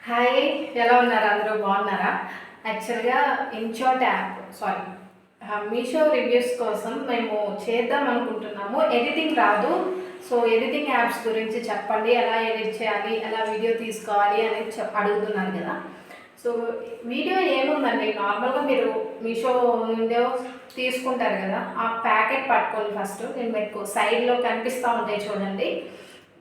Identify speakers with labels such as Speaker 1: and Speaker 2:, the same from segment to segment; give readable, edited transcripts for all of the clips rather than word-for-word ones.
Speaker 1: Hi, ఎలా ఉన్నారు? అందరూ బాగున్నారా? యాక్చువల్గా ఇన్షాట్ యాప్ మీషో రివ్యూస్ కోసం మేము చేద్దాం అనుకుంటున్నాము. ఎడిటింగ్ రాదు. సో ఎడిటింగ్ యాప్స్ గురించి చెప్పండి, ఎలా ఎడిట్ చేయాలి, ఎలా వీడియో తీసుకోవాలి అనేది అడుగుతున్నాను కదా. సో వీడియో ఏముందండి, నార్మల్గా మీరు మీషో నుండి తీసుకుంటారు కదా, ఆ ప్యాకెట్ పట్టుకోండి. ఫస్ట్ నేను మీకు సైడ్లో కనిపిస్తూ ఉంటాయి చూడండి.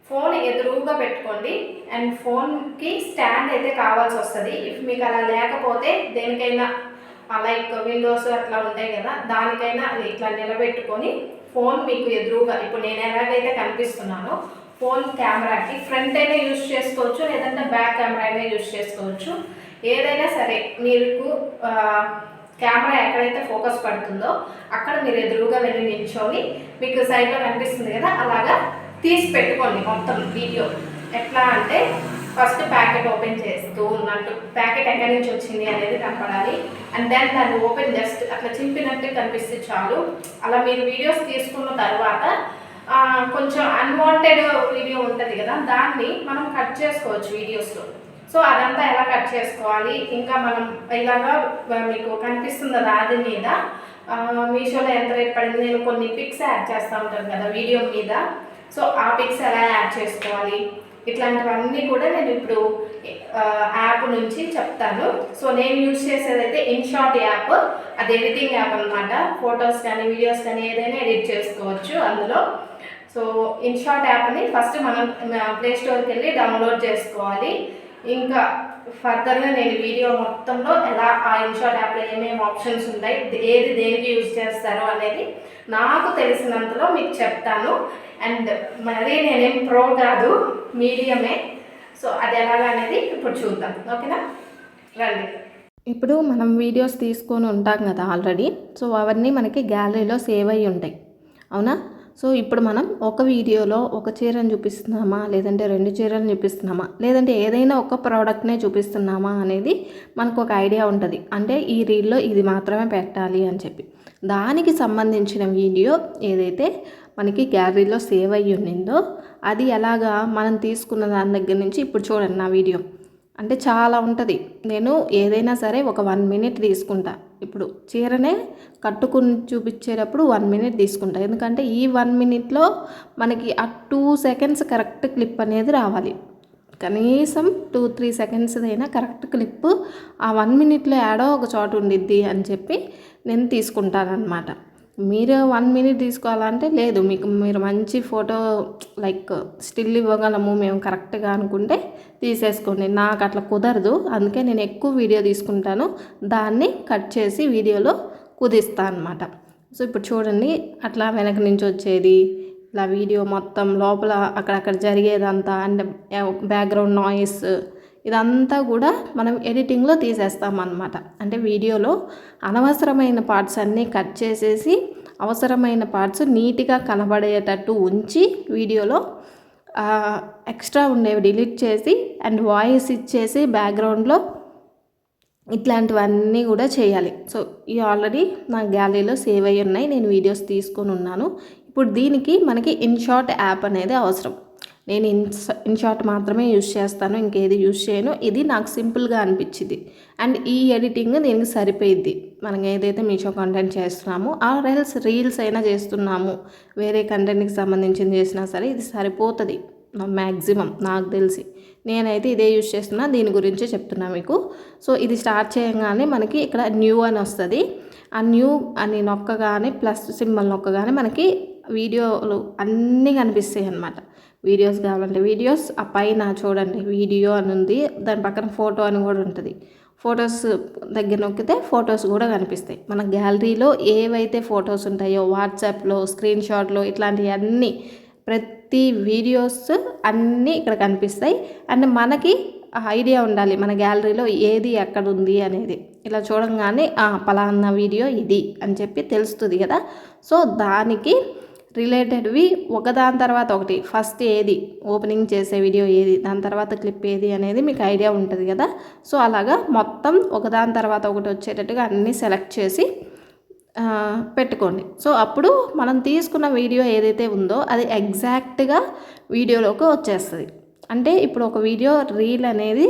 Speaker 1: ఫోన్ ఎదురుగా పెట్టుకోండి అండ్ ఫోన్కి స్టాండ్ అయితే కావాల్సి వస్తుంది. ఇఫ్ మీకు అలా లేకపోతే దేనికైనా లైక్ విండోస్ అట్లా ఉంటాయి కదా, దానికైనా ఇట్లా నిలబెట్టుకొని ఫోన్ మీకు ఎదురుగా, ఇప్పుడు నేను ఎలాగైతే కనిపిస్తున్నానో ఫోన్ కెమెరాకి ఫ్రంట్ అయినా యూజ్ చేసుకోవచ్చు, లేదంటే బ్యాక్ కెమెరా అయినా యూజ్ చేసుకోవచ్చు. ఏదైనా సరే మీకు కెమెరా ఎక్కడైతే ఫోకస్ పడుతుందో అక్కడ మీరు ఎదురుగా వెళ్ళి నిల్చొని మీకు సైడ్లో కనిపిస్తుంది కదా, అలాగా తీసి పెట్టుకోండి మొత్తం వీడియో. ఎట్లా అంటే ఫస్ట్ ప్యాకెట్ ఓపెన్ చేస్తూ ఉన్నట్టు ప్యాకెట్ ఎక్కడి నుంచి వచ్చింది అనేది కనపడాలి. అండ్ దెన్ దాన్ని ఓపెన్ జస్ట్ అట్లా చింపినట్టు కనిపిస్తే చాలు. అలా మీరు వీడియోస్ తీసుకున్న తర్వాత కొంచెం అన్వాంటెడ్ వీడియో ఉంటుంది కదా, దాన్ని మనం కట్ చేసుకోవచ్చు వీడియోస్లో. సో అదంతా ఎలా కట్ చేసుకోవాలి, ఇంకా మనం ఇలాగా మీకు కనిపిస్తుంది కదా అది మీద మీషోలో ఎంత రేట్ పడింది, నేను కొన్ని పిక్స్ యాడ్ చేస్తూ ఉంటాను కదా వీడియో మీద. సో ఆ పిక్స్ ఎలా యాడ్ చేసుకోవాలి, ఇట్లాంటివన్నీ కూడా నేను ఇప్పుడు యాప్ నుంచి చెప్తాను. సో నేను యూజ్ చేసేదైతే ఇన్షాట్ యాప్, అది ఎడిటింగ్ యాప్ అనమాట. ఫొటోస్ కానీ వీడియోస్ కానీ ఏదైనా ఎడిట్ చేసుకోవచ్చు అందులో. సో ఇన్షాట్ యాప్ని ఫస్ట్ మనం ప్లే స్టోర్కి వెళ్ళి డౌన్లోడ్ చేసుకోవాలి. ఇంకా ఫర్దర్గా నేను వీడియో మొత్తంలో ఎలా ఆ ఇన్షాట్ యాప్లో ఏమేమి ఆప్షన్స్ ఉంటాయి, ఏది దేనికి యూజ్ చేస్తారో అనేది నాకు తెలిసినంతలో మీకు చెప్తాను. అండ్ మరి నేనేం ప్రో కాదు, మీడియమే. సో అది ఎలాగా అనేది ఇప్పుడు చూద్దాం, ఓకేనా? రండి.
Speaker 2: ఇప్పుడు మనం వీడియోస్ తీసుకొని ఉంటాం కదా ఆల్రెడీ. సో అవన్నీ మనకి గ్యాలరీలో సేవ్ అయ్యి ఉంటాయి, అవునా? సో ఇప్పుడు మనం ఒక వీడియోలో ఒక చీరను చూపిస్తున్నామా, లేదంటే 2 చీరలను చూపిస్తున్నామా, లేదంటే ఏదైనా ఒక ప్రోడక్ట్నే చూపిస్తున్నామా అనేది మనకు ఒక ఐడియా ఉంటుంది. అంటే ఈ రీల్లో ఇది మాత్రమే పెట్టాలి అని చెప్పి దానికి సంబంధించిన వీడియో ఏదైతే మనకి గ్యాలరీలో సేవ్ అయ్యి ఉండిందో అది ఎలాగా మనం తీసుకున్న దాని దగ్గర నుంచి ఇప్పుడు చూడండి నా వీడియో. అంటే చాలా ఉంటుంది. నేను ఏదైనా సరే ఒక 1 మినిట్ తీసుకుంటా. ఇప్పుడు చీరనే కట్టుకుని చూపించేటప్పుడు 1 మినిట్ తీసుకుంటా. ఎందుకంటే ఈ 1 మినిట్లో మనకి ఆ 2 సెకండ్స్ కరెక్ట్ క్లిప్ అనేది రావాలి. కనీసం 2-3 సెకండ్స్ అయినా కరెక్ట్ క్లిప్ ఆ 1 మినిట్లో యాడో ఒక చోట ఉండిద్ది అని చెప్పి నేను తీసుకుంటానన్నమాట. మీరు 1 మినిట్ తీసుకోవాలంటే లేదు, మీరు మంచి ఫోటో లైక్ స్టిల్ ఇవ్వగలము మేము కరెక్ట్గా అనుకుంటే తీసేసుకోండి. నాకు అట్లా కుదరదు, అందుకే నేను ఎక్కువ వీడియో తీసుకుంటాను, దాన్ని కట్ చేసి వీడియోలో కుదిస్తాను అనమాట. సో ఇప్పుడు చూడండి, అట్లా వెనక నుంచి వచ్చేది ఇలా వీడియో మొత్తం లోపల అక్కడక్కడ జరిగేదంతా అండ్ బ్యాక్గ్రౌండ్ నాయిస్ ఇదంతా కూడా మనం ఎడిటింగ్లో తీసేస్తామన్నమాట. అంటే వీడియోలో అనవసరమైన పార్ట్స్ అన్నీ కట్ చేసేసి అవసరమైన పార్ట్స్ నీట్గా కనబడేటట్టు ఉంచి వీడియోలో ఎక్స్ట్రా ఉండేవి డిలీట్ చేసి అండ్ వాయిస్ ఇచ్చేసి బ్యాక్గ్రౌండ్లో ఇట్లాంటివన్నీ కూడా చేయాలి. సో ఇవి ఆల్రెడీ నా గ్యాలరీలో సేవ్ అయ్యి ఉన్నాయి, నేను వీడియోస్ తీసుకొని ఉన్నాను. ఇప్పుడు దీనికి మనకి ఇన్షాట్ యాప్ అనేది అవసరం. నేను ఇన్షాట్ మాత్రమే యూజ్ చేస్తాను, ఇంకేది యూజ్ చేయను. ఇది నాకు సింపుల్గా అనిపించింది అండ్ ఈ ఎడిటింగ్ దీనికి సరిపోయిద్ది. మనం ఏదైతే మీషో కంటెంట్ చేస్తున్నామో ఆర్ ఎల్స్ రీల్స్ అయినా చేస్తున్నాము, వేరే కంటెంట్కి సంబంధించింది చేసినా సరే ఇది సరిపోతుంది మ్యాక్సిమం నాకు తెలిసి. నేనైతే ఇదే యూజ్ చేస్తున్నా, దీని గురించే చెప్తున్నా మీకు. సో ఇది స్టార్ట్ చేయగానే మనకి ఇక్కడ న్యూ అని వస్తుంది. ఆ న్యూ అని నొక్కగానే ప్లస్ సింబల్ నొక్కగానే మనకి వీడియోలు అన్నీ కనిపిస్తాయి అన్నమాట. వీడియోస్ కావాలంటే వీడియోస్, ఆ పైన చూడండి వీడియో అని ఉంది, దాని పక్కన ఫోటో అని కూడా ఉంటుంది. ఫొటోస్ దగ్గర నొక్కితే ఫొటోస్ కూడా కనిపిస్తాయి. మన గ్యాలరీలో ఏవైతే ఫొటోస్ ఉంటాయో వాట్సాప్లో స్క్రీన్ షాట్లో ఇట్లాంటివన్నీ ప్రతి వీడియోస్ అన్నీ ఇక్కడ కనిపిస్తాయి. అండ్ మనకి ఐడియా ఉండాలి మన గ్యాలరీలో ఏది ఎక్కడ ఉంది అనేది. ఇలా చూడంగానే పలానా వీడియో ఇది అని చెప్పి తెలుస్తుంది కదా. సో దానికి రిలేటెడ్వి ఒకదాని తర్వాత ఒకటి, ఫస్ట్ ఏది ఓపెనింగ్ చేసే వీడియో ఏది, దాని తర్వాత క్లిప్ ఏది అనేది మీకు ఐడియా ఉంటుంది కదా. సో అలాగా మొత్తం ఒకదాని తర్వాత ఒకటి వచ్చేటట్టుగా అన్నీ సెలెక్ట్ చేసి పెట్టుకోండి. సో అప్పుడు మనం తీసుకున్న వీడియో ఏదైతే ఉందో అది ఎగ్జాక్ట్గా వీడియోలోకి వచ్చేస్తుంది. అంటే ఇప్పుడు ఒక వీడియో రీల్ అనేది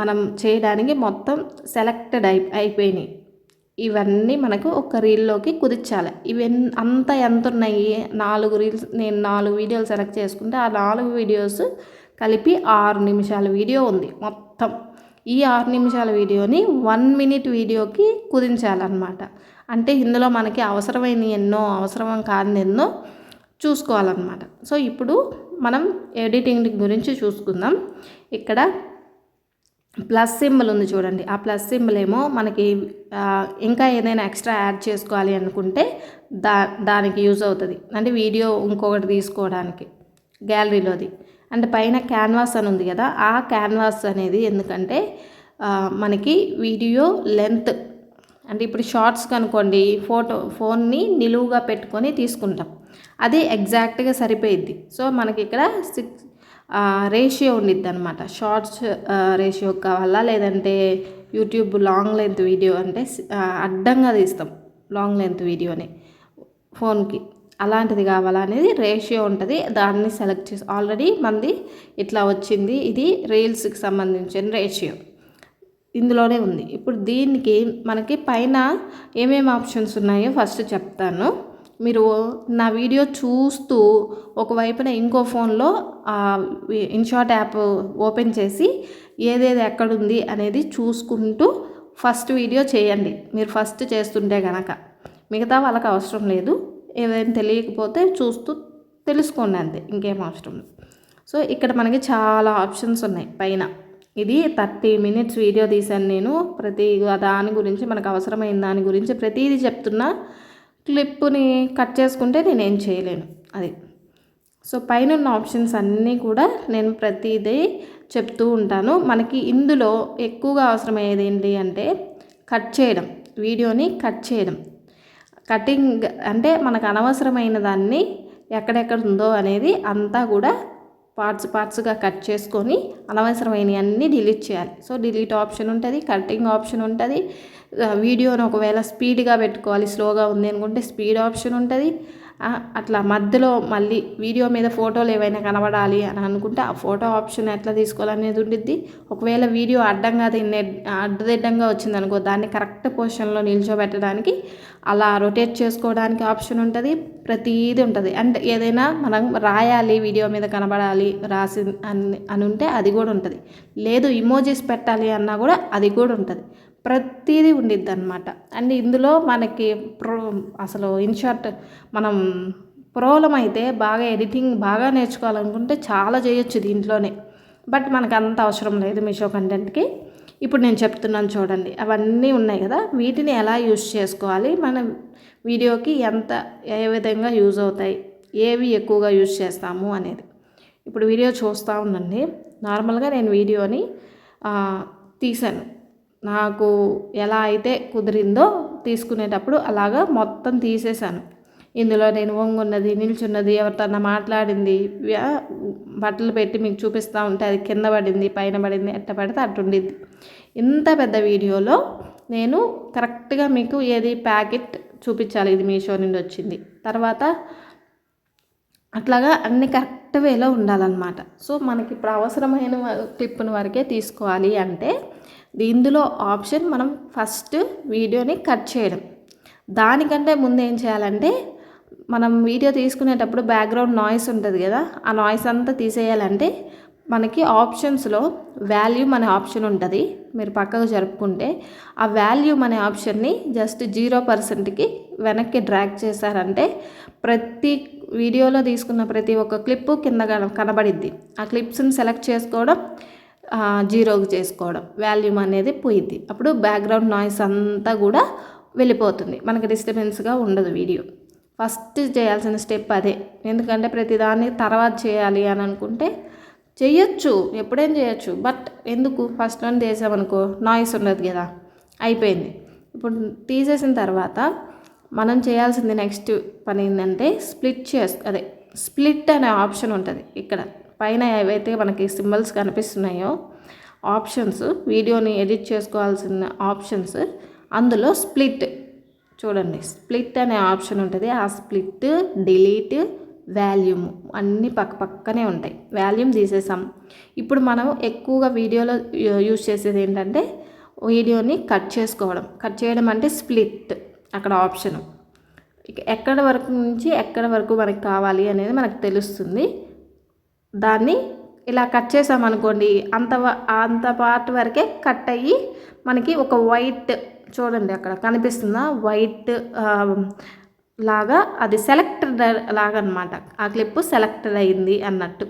Speaker 2: మనం చేయడానికి మొత్తం సెలెక్టెడ్ అయిపోయినాయి. ఇవన్నీ మనకు ఒక రీల్లోకి కుదించాలి. అంతా ఎంత ఉన్నాయి, 4 రీల్స్, నేను 4 వీడియోలు సెలెక్ట్ చేసుకుంటే ఆ 4 వీడియోస్ కలిపి 6 నిమిషాల వీడియో ఉంది మొత్తం. ఈ 6 నిమిషాల వీడియోని 1 మినిట్ వీడియోకి కుదించాలన్నమాట. అంటే ఇందులో మనకి అవసరమైన ఎన్నో, అవసరం కాని ఎన్నో చూసుకోవాలన్నమాట. సో ఇప్పుడు మనం ఎడిటింగ్ గురించి చూసుకుందాం. ఇక్కడ ప్లస్ సింబల్ ఉంది చూడండి. ఆ ప్లస్ సింబల్ ఏమో మనకి ఇంకా ఏదైనా ఎక్స్ట్రా యాడ్ చేసుకోవాలి అనుకుంటే దానికి యూజ్ అవుతుంది. అంటే వీడియో ఇంకొకటి తీసుకోవడానికి గ్యాలరీలోది. అంటే పైన క్యాన్వాస్ అని ఉంది కదా, ఆ క్యాన్వాస్ అనేది ఎందుకంటే మనకి వీడియో లెంత్, అంటే ఇప్పుడు షార్ట్స్ కనుకోండి, ఫోన్ని నిలువుగా పెట్టుకొని తీసుకుంటాం, అది ఎగ్జాక్ట్గా సరిపోయిద్ది. సో మనకి ఇక్కడ 6 రేషియో ఉండిద్ది అనమాట. షార్ట్స్ రేషియో కావాలా, లేదంటే యూట్యూబ్ లాంగ్ లెంత్ వీడియో అంటే అడ్డంగా తీస్తాం లాంగ్ లెంత్ వీడియోని ఫోన్కి, అలాంటిది కావాలా అనేది రేషియో ఉంటుంది. దాన్ని సెలెక్ట్ చేసి ఆల్రెడీ మనది ఇట్లా వచ్చింది. ఇది రీల్స్కి సంబంధించిన రేషియో ఇందులోనే ఉంది. ఇప్పుడు దీనికి మనకి పైన ఏమేమి ఆప్షన్స్ ఉన్నాయో ఫస్ట్ చెప్తాను. మీరు నా వీడియో చూస్తూ ఒకవైపున ఇంకో ఫోన్లో ఇన్షాట్ యాప్ ఓపెన్ చేసి ఏదేది ఎక్కడుంది అనేది చూసుకుంటూ ఫస్ట్ వీడియో చేయండి. మీరు ఫస్ట్ చేస్తుంటే కనుక మిగతా వాళ్ళకి అవసరం లేదు. ఏదైనా తెలియకపోతే చూస్తూ తెలుసుకోండి, అంతే, ఇంకేం అవసరం లేదు. సో ఇక్కడ మనకి చాలా ఆప్షన్స్ ఉన్నాయి పైన. ఇది 30 మినిట్స్ వీడియో తీశాను నేను. ప్రతి దాని గురించి, మనకు అవసరమైన దాని గురించి ప్రతిదీ చెప్తున్నా. క్లిప్ని కట్ చేసుకుంటే నేనేం చేయలేను అది. సో పైన ఉన్న ఆప్షన్స్ అన్నీ కూడా నేను ప్రతిదీ చెప్తూ ఉంటాను. మనకి ఇందులో ఎక్కువగా అవసరమయ్యేది ఏంటి అంటే కట్ చేయడం, వీడియోని కట్ చేయడం. కటింగ్ అంటే మనకు అనవసరమైన దాన్ని ఎక్కడెక్కడ ఉందో అనేది అంతా కూడా పార్ట్స్గా కట్ చేసుకొని అనవసరమైనవి అన్నీ డిలీట్ చేయాలి. సో డిలీట్ ఆప్షన్ ఉంటుంది, కటింగ్ ఆప్షన్ ఉంటుంది. వీడియోని ఒకవేళ స్పీడ్గా పెట్టుకోవాలి, స్లోగా ఉంది అనుకుంటే స్పీడ్ ఆప్షన్ ఉంటుంది. అట్లా మధ్యలో మళ్ళీ వీడియో మీద ఫోటోలు ఏవైనా కనబడాలి అని అనుకుంటే ఆ ఫోటో ఆప్షన్ ఎట్లా తీసుకోవాలనేది ఉండిద్ది. ఒకవేళ వీడియో అడ్డదిడ్డంగా వచ్చిందనుకో, దాన్ని కరెక్ట్ పొజిషన్లో నిల్చోబెట్టడానికి, అలా రొటేట్ చేసుకోవడానికి ఆప్షన్ ఉంటుంది. ప్రతిదీ ఉంటుంది. అంటే ఏదైనా మనం రాయాలి, వీడియో మీద కనబడాలి రాసి అని ఉంటే అది కూడా ఉంటుంది. లేదు ఇమోజీస్ పెట్టాలి అన్నా కూడా అది కూడా ఉంటుంది. ప్రతిదీ ఉండిద్ది అనమాట. అండ్ ఇందులో మనకి అసలు ఇన్షార్ట్ మనం ప్రోలం అయితే బాగా ఎడిటింగ్ బాగా నేర్చుకోవాలనుకుంటే చాలా చేయొచ్చు దీంట్లోనే. బట్ మనకు అంత అవసరం లేదు మీషో కంటెంట్కి. ఇప్పుడు నేను చెప్తున్నాను చూడండి, అవన్నీ ఉన్నాయి కదా, వీటిని ఎలా యూజ్ చేసుకోవాలి, మన వీడియోకి ఏ విధంగా యూజ్ అవుతాయి, ఏవి ఎక్కువగా యూజ్ చేస్తాము అనేది. ఇప్పుడు వీడియో చూస్తూ ఉండండి. నార్మల్గా నేను వీడియోని తీశాను. నాకు ఎలా అయితే కుదిరిందో తీసుకునేటప్పుడు అలాగా మొత్తం తీసేశాను. ఇందులో నేను వంగున్నది, నిల్చున్నది, ఎవరితోన్నా మాట్లాడింది, బట్టలు పెట్టి మీకు చూపిస్తూ ఉంటే అది కింద పడింది, పైన పడింది, ఎట్ట పడితే అట్టుండిద్ది. ఇంత పెద్ద వీడియోలో నేను కరెక్ట్గా మీకు ఏది ప్యాకెట్ చూపించాలి, ఇది మీషో నుండి వచ్చింది, తర్వాత అట్లాగా అన్ని కరెక్ట్ వేలో ఉండాలన్నమాట. సో మనకి ఇప్పుడు అవసరమైన క్లిప్ని వరకే తీసుకోవాలి అంటే ఇందులో ఆప్షన్ మనం ఫస్ట్ వీడియోని కట్ చేయడం. దానికంటే ముందు ఏం చేయాలంటే మనం వీడియో తీసుకునేటప్పుడు బ్యాక్గ్రౌండ్ నాయిస్ ఉంటుంది కదా, ఆ నాయిస్ అంతా తీసేయాలంటే మనకి ఆప్షన్స్లో వాల్యూమ్ అనే ఆప్షన్ ఉంటుంది. మీరు పక్కకు జరుపుకుంటే ఆ వాల్యూమ్ అనే ఆప్షన్ని జస్ట్ 0%కి వెనక్కి డ్రాగ్ చేశారంటే ప్రతి వీడియోలో తీసుకున్న ప్రతి ఒక్క క్లిప్పు కింద కనబడిద్ది. ఆ క్లిప్స్ని సెలెక్ట్ చేసుకోవడం, 0కి చేసుకోవడం, వాల్యూమ్ అనేది పోయిద్ది. అప్పుడు బ్యాక్గ్రౌండ్ నాయిస్ అంతా కూడా వెళ్ళిపోతుంది, మనకి డిస్టర్బెన్స్గా ఉండదు వీడియో. ఫస్ట్ చేయాల్సిన స్టెప్ అదే. ఎందుకంటే ప్రతిదాన్ని తర్వాత చేయాలి అని అనుకుంటే చేయొచ్చు, ఎప్పుడైనా చేయొచ్చు. బట్ ఎందుకు ఫస్ట్ వన్ చేసామనుకో నాయిస్ ఉండదు కదా, అయిపోయింది. ఇప్పుడు తీసేసిన తర్వాత మనం చేయాల్సింది నెక్స్ట్ పని ఏంటంటే స్ప్లిట్ అనే ఆప్షన్ ఉంటుంది. ఇక్కడ పైన ఏవైతే మనకి సింబల్స్ కనిపిస్తున్నాయో ఆప్షన్స్, వీడియోని ఎడిట్ చేసుకోవాల్సిన ఆప్షన్స్, అందులో స్ప్లిట్ చూడండి, స్ప్లిట్ అనే ఆప్షన్ ఉంటుంది. ఆ స్ప్లిట్, డిలీట్, వాల్యూమ్ అన్నీ పక్కనే ఉంటాయి. వాల్యూమ్ తీసేసాం. ఇప్పుడు మనం ఎక్కువగా వీడియోలో యూజ్ చేసేది ఏంటంటే వీడియోని కట్ చేయడం అంటే స్ప్లిట్ అక్కడ ఆప్షను. ఎక్కడ వరకు నుంచి ఎక్కడ వరకు మనకి కావాలి అనేది మనకు తెలుస్తుంది. దాన్ని ఇలా కట్ చేసామనుకోండి, అంత పార్ట్ వరకే కట్ అయ్యి మనకి ఒక వైట్ చూడండి అక్కడ కనిపిస్తుందా, వైట్ లాగా అది సెలెక్టెడ్ లాగా అనమాట. ఆ క్లిప్ సెలెక్టెడ్ అయింది అన్నట్టు.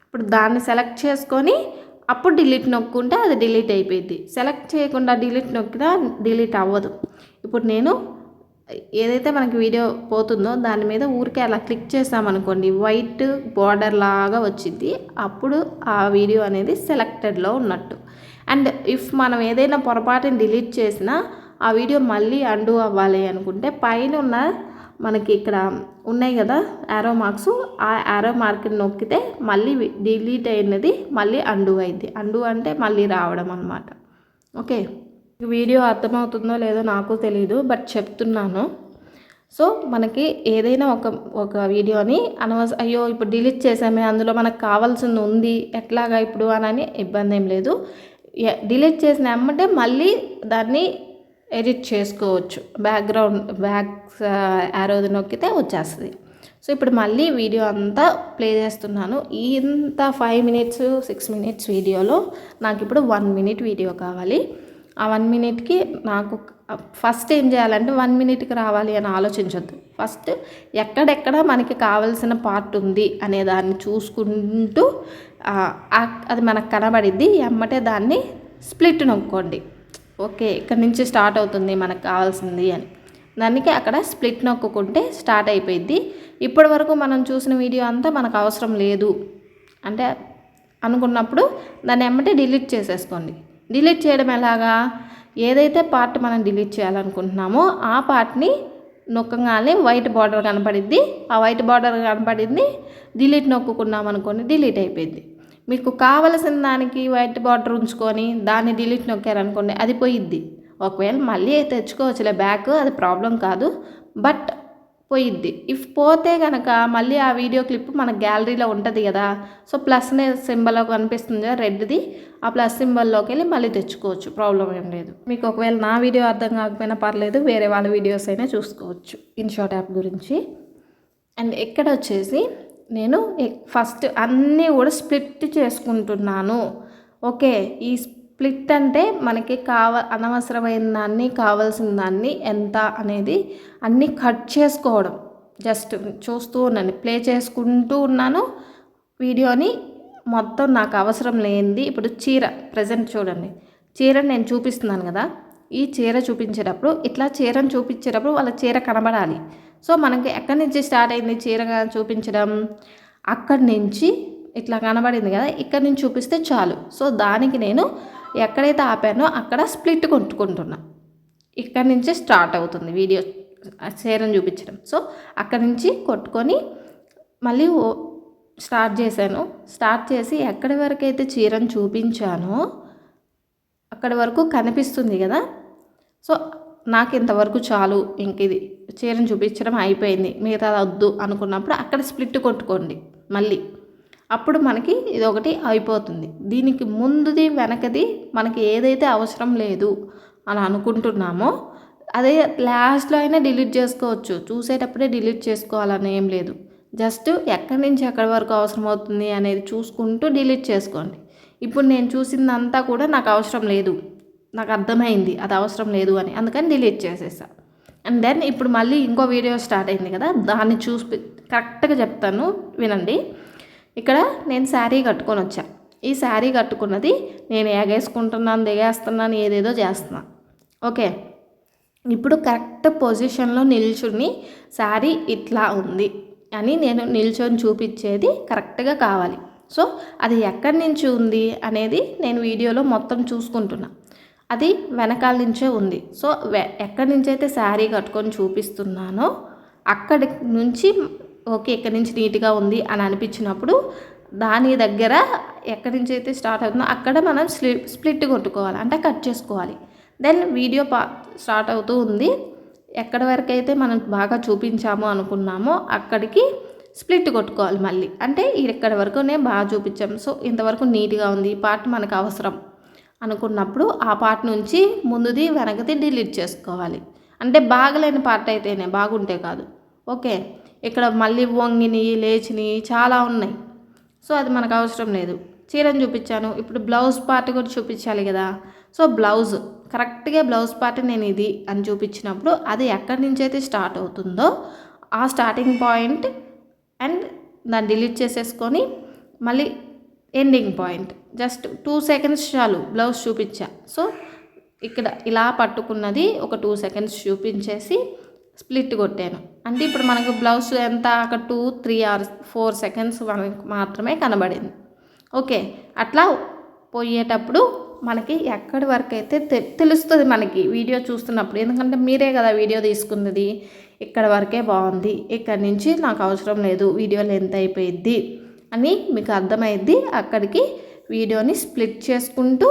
Speaker 2: ఇప్పుడు దాన్ని సెలెక్ట్ చేసుకొని అప్పుడు డిలీట్ నొక్కుంటే అది డిలీట్ అయిపోయింది. సెలెక్ట్ చేయకుండా డిలీట్ నొక్కినా డిలీట్ అవ్వదు. ఇప్పుడు నేను ఏదైతే మనకి వీడియో పోతుందో దాని మీద ఊరికే అలా క్లిక్ చేసామనుకోండి, వైట్ బార్డర్ లాగా వచ్చింది. అప్పుడు ఆ వీడియో అనేది సెలెక్టెడ్లో ఉన్నట్టు. అండ్ ఇఫ్ మనం ఏదైనా పొరపాటుని డిలీట్ చేసినా ఆ వీడియో మళ్ళీ అండూ అవ్వాలి అనుకుంటే పైన ఉన్న మనకి ఇక్కడ ఉన్నాయి కదా యారో మార్క్స్, ఆ యారో మార్క్ని నొక్కితే మళ్ళీ డిలీట్ అయినది మళ్ళీ అండూ అయింది. అండూ అంటే మళ్ళీ రావడం అన్నమాట. ఓకే, వీడియో అర్థమవుతుందో లేదో నాకు తెలీదు, బట్ చెప్తున్నాను. సో మనకి ఏదైనా ఒక వీడియోని అయ్యో ఇప్పుడు డిలీట్ చేసామే, అందులో మనకు కావాల్సింది ఉంది ఎట్లాగా ఇప్పుడు అని ఇబ్బంది ఏం లేదు. డిలీట్ చేసిన వెంబటే మళ్ళీ దాన్ని ఎడిట్ చేసుకోవచ్చు. బ్యాక్ యారోది నొక్కితే వచ్చేస్తుంది. సో ఇప్పుడు మళ్ళీ వీడియో అంతా ప్లే చేస్తున్నాను. ఇంత 5 minutes 6 minutes వీడియోలో నాకు ఇప్పుడు 1 minute వీడియో కావాలి. ఆ 1 minuteకి నాకు ఫస్ట్ ఏం చేయాలంటే 1 minuteకి రావాలి అని ఆలోచించొద్దు. ఫస్ట్ ఎక్కడెక్కడ మనకి కావాల్సిన పార్ట్ ఉంది అనే దాన్ని చూసుకుంటూ అది మనకు కనబడిద్ది. ఎమ్మటే దాన్ని స్ప్లిట్ నొక్కోండి. ఓకే, ఇక్కడ నుంచి స్టార్ట్ అవుతుంది మనకు కావాల్సింది అని. దానికి అక్కడ స్ప్లిట్ నొక్కుంటే స్టార్ట్ అయిపోయింది. ఇప్పటి వరకు మనం చూసిన వీడియో అంతా మనకు అవసరం లేదు అంటే అనుకున్నప్పుడు దాన్ని ఎమ్మటే డిలీట్ చేసేసుకోండి. డిలీట్ చేయడం ఎలాగా, ఏదైతే పార్ట్ మనం డిలీట్ చేయాలనుకుంటున్నామో ఆ పార్ట్ని నొక్కగానే వైట్ బార్డర్ కనపడిద్ది. ఆ వైట్ బార్డర్ కనపడింది, డిలీట్ నొక్కున్నాం అనుకోండి డిలీట్ అయిపోయింది. మీకు కావలసిన దానికి వైట్ బార్డర్ ఉంచుకొని దాన్ని డిలీట్ నొక్కారనుకోండి అది పోయిద్ది. ఒకవేళ మళ్ళీ తెచ్చుకోవచ్చులే బ్యాక్, అది ప్రాబ్లం కాదు, బట్ పోయిద్ది. ఇఫ్ పోతే కనుక మళ్ళీ ఆ వీడియో క్లిప్ మన గ్యాలరీలో ఉంటుంది కదా, సో ప్లస్ సింబల్ కనిపిస్తుంది రెడ్ది, ఆ ప్లస్ సింబల్లోకి వెళ్ళి మళ్ళీ తెచ్చుకోవచ్చు, ప్రాబ్లం ఏం లేదు. మీకు ఒకవేళ నా వీడియో అర్థం కాకపోయినా పర్లేదు, వేరే వాళ్ళ వీడియోస్ అయినా చూసుకోవచ్చు ఇన్షాట్ యాప్ గురించి. అండ్ ఇక్కడ వచ్చేసి నేను ఫస్ట్ అన్నీ కూడా స్ప్లిట్ చేసుకుంటున్నాను. ఓకే, ఈ స్ప్లిట్ అంటే మనకి అనవసరమైన దాన్ని కావాల్సిన దాన్ని ఎంత అనేది అన్నీ కట్ చేసుకోవడం. జస్ట్ చూస్తూ ఉన్నాను, ప్లే చేసుకుంటూ ఉన్నాను వీడియోని. మొత్తం నాకు అవసరం లేనిది ఇప్పుడు చీర ప్రజెంట్ చూడండి, చీరని నేను చూపిస్తున్నాను కదా, ఈ చీర చూపించేటప్పుడు ఇట్లా చీరను చూపించేటప్పుడు వాళ్ళ చీర కనబడాలి. సో మనకి ఎక్కడి నుంచి స్టార్ట్ అయింది చీరగా చూపించడం, అక్కడి నుంచి ఇట్లా కనబడింది కదా, ఇక్కడి నుంచి చూపిస్తే చాలు. సో దానికి నేను ఎక్కడైతే ఆపానో అక్కడ స్ప్లిట్ కొట్టుకుంటున్నా. ఇక్కడి నుంచి స్టార్ట్ అవుతుంది వీడియో చీరను చూపించడం. సో అక్కడి నుంచి కొట్టుకొని మళ్ళీ స్టార్ట్ చేశాను. స్టార్ట్ చేసి ఎక్కడి వరకు అయితే చీరను చూపించానో అక్కడి వరకు కనిపిస్తుంది కదా, సో నాకు ఇంతవరకు చాలు, ఇంక ఇది చీరను చూపించడం అయిపోయింది, మిగతా వద్దు అనుకున్నప్పుడు అక్కడ స్ప్లిట్ కొట్టుకోండి మళ్ళీ. అప్పుడు మనకి ఇది ఒకటి అయిపోతుంది. దీనికి ముందుది వెనకది మనకి ఏదైతే అవసరం లేదు అని అనుకుంటున్నామో అదే లాస్ట్లో అయినా డిలీట్ చేసుకోవచ్చు. చూసేటప్పుడే డిలీట్ చేసుకోవాలని ఏం లేదు. జస్ట్ ఎక్కడి నుంచి ఎక్కడి వరకు అవసరం అవుతుంది అనేది చూసుకుంటూ డిలీట్ చేసుకోండి. ఇప్పుడు నేను చూసిందంతా కూడా నాకు అవసరం లేదు, నాకు అర్థమైంది అది అవసరం లేదు అని, అందుకని డిలీట్ చేసేసా. అండ్ దెన్ ఇప్పుడు మళ్ళీ ఇంకో వీడియో స్టార్ట్ అయింది కదా, దాన్ని చూసి కరెక్ట్గా చెప్తాను వినండి. ఇక్కడ నేను శారీ కట్టుకొని వచ్చా. ఈ శారీ కట్టుకున్నది నేను ఎగేసుకుంటున్నాను, దిగేస్తున్నాను, ఏదేదో చేస్తున్నాను. ఓకే, ఇప్పుడు కరెక్ట్ పొజిషన్లో నిల్చుని శారీ ఇట్లా ఉంది అని నేను నిల్చొని చూపించేది కరెక్ట్గా కావాలి. సో అది ఎక్కడి నుంచి ఉంది అనేది నేను వీడియోలో మొత్తం చూసుకుంటున్నా. అది వెనకాల నుంచే ఉంది. సో ఎక్కడి నుంచి అయితే శారీ కట్టుకొని చూపిస్తున్నానో అక్కడి నుంచి ఓకే ఇక్కడి నుంచి నీట్గా ఉంది అని అనిపించినప్పుడు దాని దగ్గర ఎక్కడి నుంచి అయితే స్టార్ట్ అవుతుందో అక్కడ మనం స్ప్లిట్ కొట్టుకోవాలి, అంటే కట్ చేసుకోవాలి. దెన్ వీడియో స్టార్ట్ అవుతూ ఉంది. ఎక్కడి వరకు అయితే మనం బాగా చూపించామో అనుకున్నామో అక్కడికి స్ప్లిట్ కొట్టుకోవాలి మళ్ళీ. అంటే ఇక్కడ వరకునే బాగా చూపించాం. సో ఇంతవరకు నీట్గా ఉంది, ఈ పార్ట్ మనకు అవసరం అనుకున్నప్పుడు ఆ పార్ట్ నుంచి ముందుది వెనకది డిలీట్ చేసుకోవాలి. అంటే బాగలేని పార్ట్ అయితేనే, బాగుంటే కాదు. ఓకే, ఇక్కడ మళ్ళీ వంగినవి లేచినవి చాలా ఉన్నాయి. సో అది మనకు అవసరం లేదు. చీరను చూపించాను, ఇప్పుడు బ్లౌజ్ పార్ట్ కూడా చూపించాలి కదా. సో బ్లౌజ్ కరెక్ట్గా బ్లౌజ్ పార్ట్ నేను ఇది అని చూపించినప్పుడు అది ఎక్కడి నుంచి అయితే స్టార్ట్ అవుతుందో ఆ స్టార్టింగ్ పాయింట్ అండ్ దాన్ని డిలీట్ చేసేసుకొని మళ్ళీ ఎండింగ్ పాయింట్ జస్ట్ 2 సెకండ్స్ చాలు బ్లౌజ్ చూపించా. సో ఇక్కడ ఇలా పట్టుకున్నది ఒక 2 సెకండ్స్ చూపించేసి స్ప్లిట్ కొట్టాను. అంటే ఇప్పుడు మనకు బ్లౌజ్ ఎంత ఒక 2, 3 ఆర్ 4 సెకండ్స్ మనకు మాత్రమే కనబడింది. ఓకే, అట్లా పోయేటప్పుడు మనకి ఎక్కడి వరకు అయితే తెలుస్తుంది మనకి వీడియో చూస్తున్నప్పుడు. ఎందుకంటే మీరే కదా వీడియో తీసుకున్నది. ఇక్కడ వరకే బాగుంది, ఇక్కడి నుంచి నాకు అవసరం లేదు, వీడియో లెంత్ అయిపోయిద్ది అని మీకు అర్థమైద్ది. అక్కడికి వీడియోని స్ప్లిట్ చేసుకుంటూ,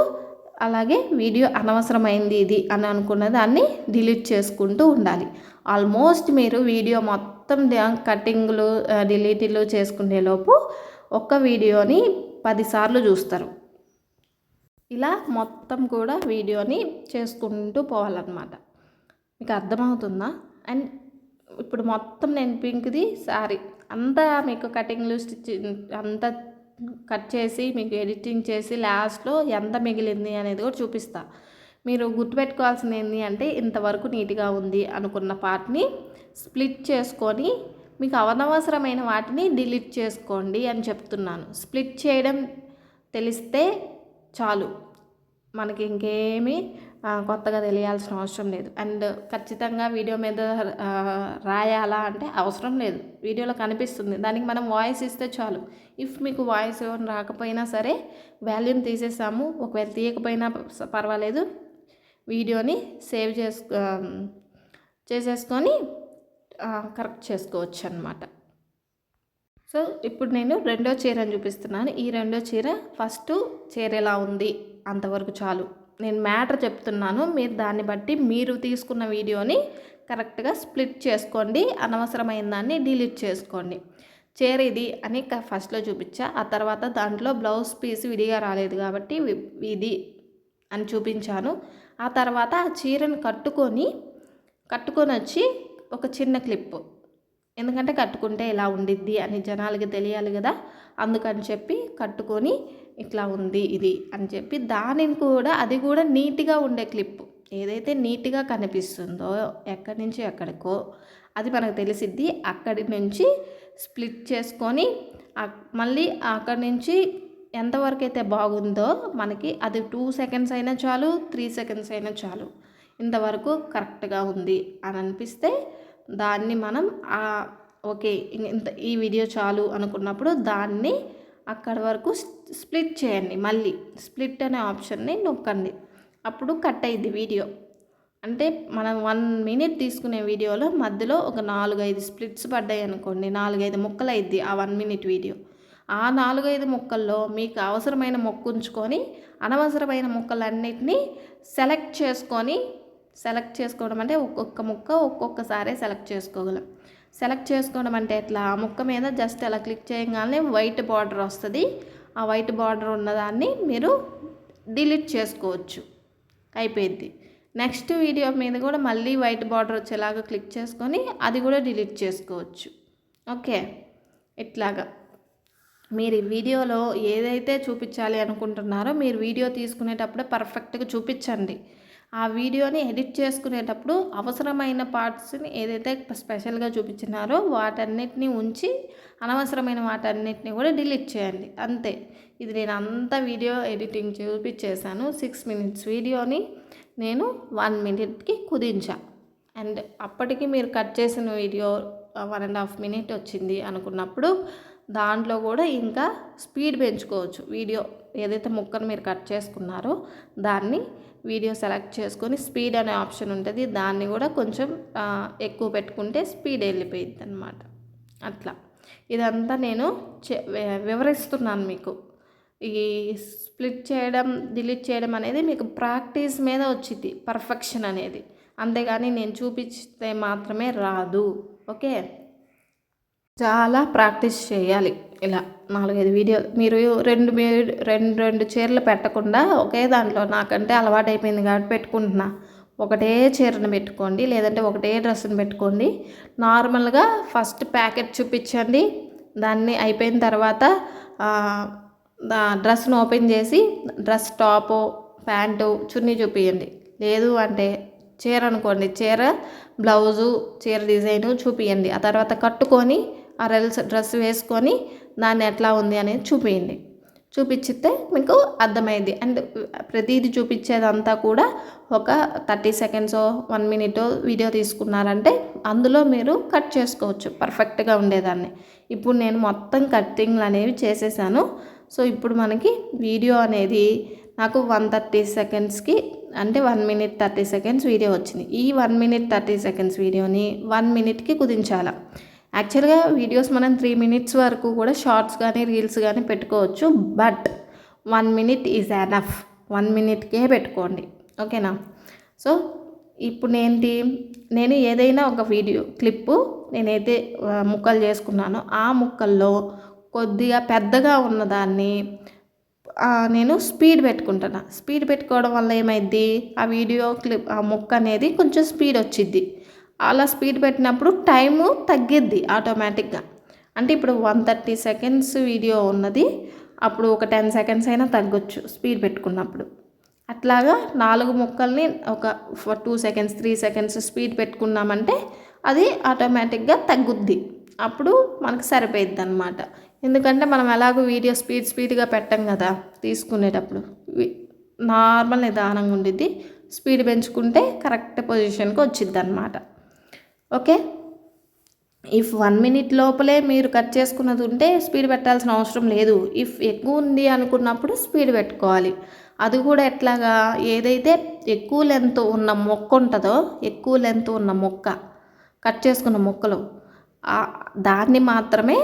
Speaker 2: అలాగే వీడియో అనవసరమైంది ఇది అని అనుకున్న దాన్ని డిలీట్ చేసుకుంటూ ఉండాలి. ఆల్మోస్ట్ మీరు వీడియో మొత్తం కటింగ్లు డిలీట్లు చేసుకునేలోపు ఒక్క వీడియోని 10 సార్లు చూస్తారు. ఇలా మొత్తం కూడా వీడియోని చేసుకుంటూ పోవాలన్నమాట. మీకు అర్థమవుతుందా? అండ్ ఇప్పుడు మొత్తం నేను పింక్ది శారీ అంతా మీకు కటింగ్లు స్టిచ్చింగ్ అంతా కట్ చేసి మీకు ఎడిటింగ్ చేసి లాస్ట్లో ఎంత మిగిలింది అనేది కూడా చూపిస్తా. మీరు గుర్తుపెట్టుకోవాల్సింది ఏంటి అంటే ఇంతవరకు నీట్గా ఉంది అనుకున్న పార్ట్ని స్ప్లిట్ చేసుకొని మీకు అనవసరమైన వాటిని డిలీట్ చేసుకోండి అని చెప్తున్నాను. స్ప్లిట్ చేయడం తెలిస్తే చాలు, మనకి ఇంకేమీ కొత్తగా తెలియాల్సిన అవసరం లేదు. అండ్ ఖచ్చితంగా వీడియో మీద రాయాలా అంటే అవసరం లేదు, వీడియోలో కనిపిస్తుంది. దానికి మనం వాయిస్ ఇస్తే చాలు. ఇఫ్ మీకు వాయిస్ రాకపోయినా సరే వాల్యూమ్ తీసేసాము, ఒకవేళ తీయకపోయినా పర్వాలేదు, వీడియోని సేవ్ చేసేసుకొని కరెక్ట్ చేసుకోవచ్చు అన్నమాట. సో ఇప్పుడు నేను రెండో చీరని చూపిస్తున్నాను. ఈ రెండో చీర ఫస్ట్ చీర ఎలా ఉంది అంతవరకు చాలు. నేను మ్యాటర్ చెప్తున్నాను, మీరు దాన్ని బట్టి మీరు తీసుకున్న వీడియోని కరెక్ట్గా స్ప్లిట్ చేసుకోండి, అనవసరమైన దాన్ని డిలీట్ చేసుకోండి. చీర ఇది అని ఫస్ట్లో చూపించా, ఆ తర్వాత దాంట్లో బ్లౌజ్ పీస్ విడిగా రాలేదు కాబట్టి ఇది అని చూపించాను. ఆ తర్వాత ఆ చీరను కట్టుకొని వచ్చి ఒక చిన్న క్లిప్, ఎందుకంటే కట్టుకుంటే ఇలా ఉండిద్ది అని జనాలకి తెలియాలి కదా, అందుకని చెప్పి కట్టుకొని ఇట్లా ఉంది ఇది అని చెప్పి దానిని కూడా అది కూడా నీట్గా ఉండే క్లిప్, ఏదైతే నీట్గా కనిపిస్తుందో ఎక్కడి నుంచి ఎక్కడికో అది మనకు తెలిసిద్ది. అక్కడి నుంచి స్ప్లిట్ చేసుకొని మళ్ళీ అక్కడి నుంచి ఎంతవరకు అయితే బాగుందో మనకి అది 2 సెకండ్స్ అయినా చాలు, 3 సెకండ్స్ అయినా చాలు, ఇంతవరకు కరెక్ట్గా ఉంది అని అనిపిస్తే దాన్ని మనం ఓకే ఇంత ఈ వీడియో చాలు అనుకున్నప్పుడు దాన్ని అక్కడి వరకు స్ప్లిట్ చేయండి. మళ్ళీ స్ప్లిట్ అనే ఆప్షన్ని నొక్కండి, అప్పుడు కట్ అయ్యిద్ది వీడియో. అంటే మనం 1 మినిట్ తీసుకునే వీడియోలో మధ్యలో ఒక 4-5 స్ప్లిట్స్ పడ్డాయి అనుకోండి, 4-5 ముక్కలు అయ్యిద్ది ఆ 1 మినిట్ వీడియో. ఆ 4-5 ముక్కల్లో మీకు అవసరమైన ముక్క ఉంచుకొని అనవసరమైన ముక్కలన్నిటినీ సెలెక్ట్ చేసుకోవడం అంటే ఒక్కొక్క ముక్క ఒక్కొక్కసారి సెలెక్ట్ చేసుకోగలం. సెలెక్ట్ చేసుకోవడం అంటే ఎట్లా, ఆ ముక్క మీద జస్ట్ అలా క్లిక్ చేయగానే వైట్ బార్డర్ వస్తుంది. ఆ వైట్ బార్డర్ ఉన్నదాన్ని మీరు డిలీట్ చేసుకోవచ్చు, అయిపోయింది. నెక్స్ట్ వీడియో మీద కూడా మళ్ళీ వైట్ బార్డర్ వచ్చేలాగా క్లిక్ చేసుకొని అది కూడా డిలీట్ చేసుకోవచ్చు. ఓకే, ఇట్లాగా మీరు ఈ వీడియోలో ఏదైతే చూపించాలి అనుకుంటున్నారో మీరు వీడియో తీసుకునేటప్పుడే పర్ఫెక్ట్గా చూపించండి. ఆ వీడియోని ఎడిట్ చేసుకునేటప్పుడు అవసరమైన పార్ట్స్ని ఏదైతే స్పెషల్గా చూపించినారో వాటన్నిటిని ఉంచి అనవసరమైన వాటన్నిటిని కూడా డిలీట్ చేయండి, అంతే. ఇది నేను అంతా వీడియో ఎడిటింగ్ చూపించేశాను. 6 మినిట్స్ వీడియోని నేను 1 మినిట్కి కుదించా. అండ్ అప్పటికి మీరు కట్ చేసిన వీడియో 1.5 మినిట్ వచ్చింది అనుకున్నప్పుడు దాంట్లో కూడా ఇంకా స్పీడ్ పెంచుకోవచ్చు. వీడియో ఏదైతే ముక్కను మీరు కట్ చేసుకున్నారో దాన్ని వీడియో సెలెక్ట్ చేసుకొని స్పీడ్ అనే ఆప్షన్ ఉంటుంది, దాన్ని కూడా కొంచెం ఎక్కువ పెట్టుకుంటే స్పీడ్ వెళ్ళిపోయింది అన్నమాట. అట్లా ఇదంతా నేను వివరిస్తున్నాను మీకు. ఈ స్ప్లిట్ చేయడం డిలీట్ చేయడం అనేది మీకు ప్రాక్టీస్ మీద వచ్చింది పర్ఫెక్షన్ అనేది, అంతేగాని నేను చూపిస్తే మాత్రమే రాదు. ఓకే. చాలా ప్రాక్టీస్ చేయాలి. ఇలా 4, 5 వీడియోలు మీరు రెండు చీరలు పెట్టకుండా ఒకే దాంట్లో నాకంటే అలవాటైపోయింది కాబట్టి పెట్టుకుంటున్నా. ఒకటే చీరను పెట్టుకోండి, లేదంటే ఒకటే డ్రెస్సును పెట్టుకోండి. నార్మల్గా ఫస్ట్ ప్యాకెట్ చూపించండి. దాన్ని అయిపోయిన తర్వాత డ్రెస్ను ఓపెన్ చేసి డ్రెస్ టాపు, ప్యాంటు, చున్నీ చూపియండి. లేదు అంటే చీర అనుకోండి, చీర బ్లౌజు, చీర డిజైను చూపియండి. ఆ తర్వాత కట్టుకొని ఆ డ్రెస్ వేసుకొని దాన్ని ఎట్లా ఉంది అనేది చూపియండి. చూపించితే మీకు అర్థమైంది. అండ్ ప్రతిదీ చూపించేదంతా కూడా ఒక 30 సెకండ్స్ 1 మినిట్ వీడియో తీసుకున్నారంటే అందులో మీరు కట్ చేసుకోవచ్చు పర్ఫెక్ట్గా ఉండేదాన్ని. ఇప్పుడు నేను మొత్తం కట్టింగ్లు అనేవి చేసేసాను. సో ఇప్పుడు మనకి వీడియో అనేది నాకు 130 సెకండ్స్కి అంటే 1 మినిట్ 30 సెకండ్స్ వీడియో వచ్చింది. ఈ 1 మినిట్ 30 సెకండ్స్ వీడియోని 1 మినిట్కి కుదించాలి. యాక్చువల్గా వీడియోస్ మనం 3 మినిట్స్ వరకు కూడా షార్ట్స్ కానీ రీల్స్ కానీ పెట్టుకోవచ్చు. But 1 minute is enough. 1 మినిట్కే పెట్టుకోండి, ఓకేనా? సో ఇప్పుడు నేను ఏదైనా ఒక వీడియో క్లిప్పు నేనైతే ముక్కలు చేసుకున్నానో ఆ ముక్కల్లో కొద్దిగా పెద్దగా ఉన్నదాన్ని నేను స్పీడ్ పెట్టుకుంటున్నా. స్పీడ్ పెట్టుకోవడం వల్ల ఏమైద్ది, ఆ వీడియో క్లిప్ ఆ ముక్క అనేది కొంచెం స్పీడ్ వచ్చిద్ది. అలా స్పీడ్ పెట్టినప్పుడు టైము తగ్గిద్ది ఆటోమేటిక్గా. అంటే ఇప్పుడు 130 సెకండ్స్ వీడియో ఉన్నది, అప్పుడు ఒక 10 సెకండ్స్ అయినా తగ్గొచ్చు స్పీడ్ పెట్టుకున్నప్పుడు. అట్లాగా 4 ముక్కల్ని ఒక 2 సెకండ్స్ 3 సెకండ్స్ స్పీడ్ పెట్టుకున్నామంటే అది ఆటోమేటిక్గా తగ్గుద్ది. అప్పుడు మనకు సరిపోయిద్ది అనమాట. ఎందుకంటే మనం ఎలాగో వీడియో స్పీడ్గా పెట్టం కదా తీసుకునేటప్పుడు. నార్మల్ నిదానంగా ఉండిద్ది. స్పీడ్ పెంచుకుంటే కరెక్ట్ పొజిషన్కి వచ్చిద్ది అనమాట. ఓకే, ఇఫ్ 1 మినిట్ లోపలే మీరు కట్ చేసుకున్నది ఉంటే స్పీడ్ పెట్టాల్సిన అవసరం లేదు. ఇఫ్ ఎక్కువ ఉంది అనుకున్నప్పుడు స్పీడ్ పెట్టుకోవాలి. అది కూడా ఎట్లాగా, ఏదైతే ఎక్కువ లెంత్ ఉన్న మొక్క ఉంటుందో, ఎక్కువ లెంత్ ఉన్న మొక్క కట్ చేసుకున్న మొక్కలు దాన్ని మాత్రమే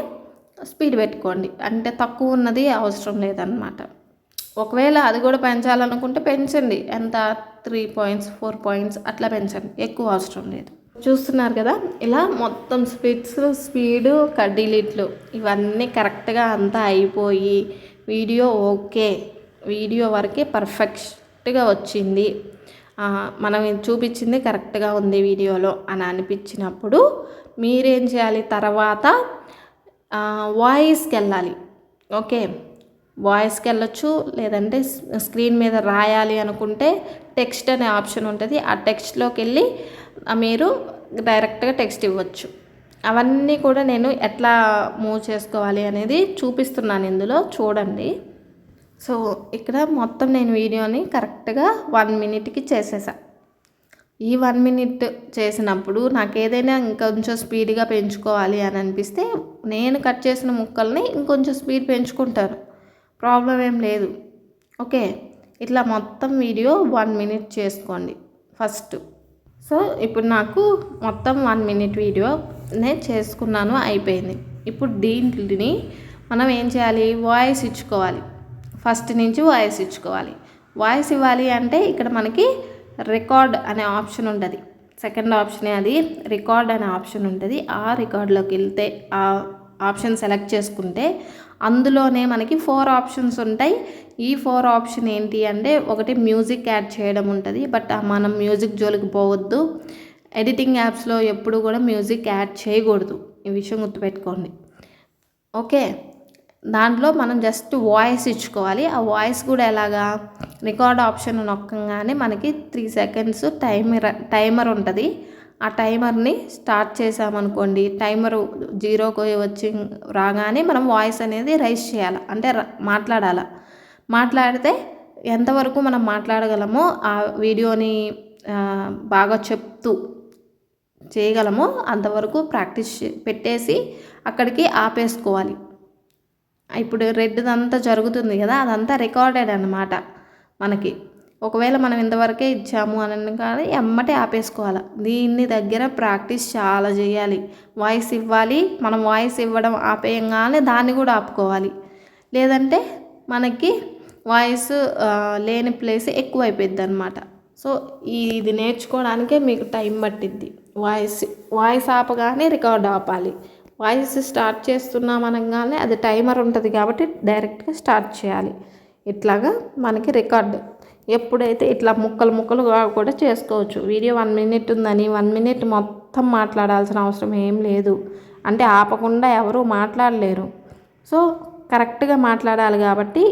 Speaker 2: స్పీడ్ పెట్టుకోండి. అంటే తక్కువ ఉన్నది అవసరం లేదన్నమాట. ఒకవేళ అది కూడా పెంచాలనుకుంటే పెంచండి. ఎంత 3 పాయింట్స్ 4 పాయింట్స్ అట్లా పెంచండి, ఎక్కువ అవసరం లేదు. చూస్తున్నారు కదా, ఇలా మొత్తం స్పీడు డిలీట్లు ఇవన్నీ కరెక్ట్గా అంతా అయిపోయి వీడియో ఓకే, వీడియో వరకే పర్ఫెక్ట్గా వచ్చింది, మనం చూపించింది కరెక్ట్గా ఉంది వీడియోలో అని అనిపించినప్పుడు మీరేం చేయాలి, తర్వాత వాయిస్కి వెళ్ళాలి. ఓకే, వాయిస్కి వెళ్ళొచ్చు, లేదంటే స్క్రీన్ మీద రాయాలి అనుకుంటే టెక్స్ట్ అనే ఆప్షన్ ఉంటుంది. ఆ టెక్స్ట్లోకి వెళ్ళి మీరు డైరెక్ట్గా టెక్స్ట్ ఇవ్వచ్చు. అవన్నీ కూడా నేను ఎట్లా మూవ్ చేసుకోవాలి అనేది చూపిస్తున్నాను ఇందులో, చూడండి. సో ఇక్కడ మొత్తం నేను వీడియోని కరెక్ట్గా 1 మినిట్కి చేసేసా. ఈ 1 మినిట్ చేసినప్పుడు నాకు ఏదైనా ఇంకొంచెం స్పీడ్గా పెంచుకోవాలి అని అనిపిస్తే నేను కట్ చేసిన ముక్కల్ని ఇంకొంచెం స్పీడ్ పెంచుకుంటాను, ప్రాబ్లం ఏం లేదు. ఓకే, ఇట్లా మొత్తం వీడియో 1 మినిట్ చేసుకోండి ఫస్ట్. సో ఇప్పుడు నాకు మొత్తం 1 మినిట్ వీడియో నేను చేసుకున్నాను, అయిపోయింది. ఇప్పుడు దీంట్ని మనం ఏం చేయాలి, వాయిస్ ఇచ్చుకోవాలి. ఫస్ట్ నుంచి వాయిస్ ఇచ్చుకోవాలి. వాయిస్ ఇవ్వాలి అంటే ఇక్కడ మనకి రికార్డ్ అనే ఆప్షన్ ఉంటుంది. సెకండ్ ఆప్షనే అది, రికార్డ్ అనే ఆప్షన్ ఉంటుంది. ఆ రికార్డ్లోకి వెళ్తే ఆ ఆప్షన్ సెలెక్ట్ చేసుకుంటే అందులోనే మనకి 4 ఆప్షన్స్ ఉంటాయి. ఈ 4 ఆప్షన్ ఏంటి అంటే, ఒకటి మ్యూజిక్ యాడ్ చేయడం ఉంటుంది. బట్ మనం మ్యూజిక్ జోలికి పోవద్దు. ఎడిటింగ్ యాప్స్లో ఎప్పుడు కూడా మ్యూజిక్ యాడ్ చేయకూడదు, ఈ విషయం గుర్తుపెట్టుకోండి. ఓకే, దాంట్లో మనం జస్ట్ వాయిస్ ఇచ్చుకోవాలి. ఆ వాయిస్ కూడా ఎలాగా, రికార్డ్ ఆప్షన్ నొక్కగానే మనకి 3 సెకండ్స్ టైమర్ ఉంటుంది. ఆ టైమర్ని స్టార్ట్ చేసామనుకోండి, టైమరు 0కి వచ్చి రాగానే మనం వాయిస్ అనేది రైజ్ చేయాలి, అంటే మాట్లాడాలి. మాట్లాడితే ఎంతవరకు మనం మాట్లాడగలమో ఆ వీడియోని బాగా చెప్తూ చేయగలమో అంతవరకు ప్రాక్టీస్ పెట్టేసి అక్కడికి ఆపేసుకోవాలి. ఇప్పుడు రెడ్దంతా జరుగుతుంది కదా, అదంతా రికార్డెడ్ అన్నమాట మనకి. ఒకవేళ మనం ఇంతవరకే ఇచ్చాము అని కానీ ఎమ్మటే ఆపేసుకోవాలి. దీన్ని దగ్గర ప్రాక్టీస్ చాలా చేయాలి. వాయిస్ ఇవ్వాలి, మనం వాయిస్ ఇవ్వడం ఆపేయంగానే దాన్ని కూడా ఆపుకోవాలి. లేదంటే మనకి వాయిస్ లేని ప్లేస్ ఎక్కువైపోద్ది అనమాట. సో ఇది నేర్చుకోవడానికే మీకు టైం పట్టిద్ది. వాయిస్ ఆపగానే రికార్డ్ ఆపాలి, వాయిస్ స్టార్ట్ చేస్తున్నాం అనగానే అది టైమర్ ఉంటుంది కాబట్టి డైరెక్ట్గా స్టార్ట్ చేయాలి. ఇట్లాగా మనకి రికార్డ్ ఎప్పుడైతే ఇట్లా ముక్కలు ముక్కలుగా కూడా చేసుకోవచ్చు. వీడియో 1 మినిట్ ఉందని 1 మినిట్ మొత్తం మాట్లాడాల్సిన అవసరం ఏం లేదు. అంటే ఆపకుండా ఎవరు మాట్లాడలేరు. సో కరెక్ట్గా మాట్లాడాలి కాబట్టి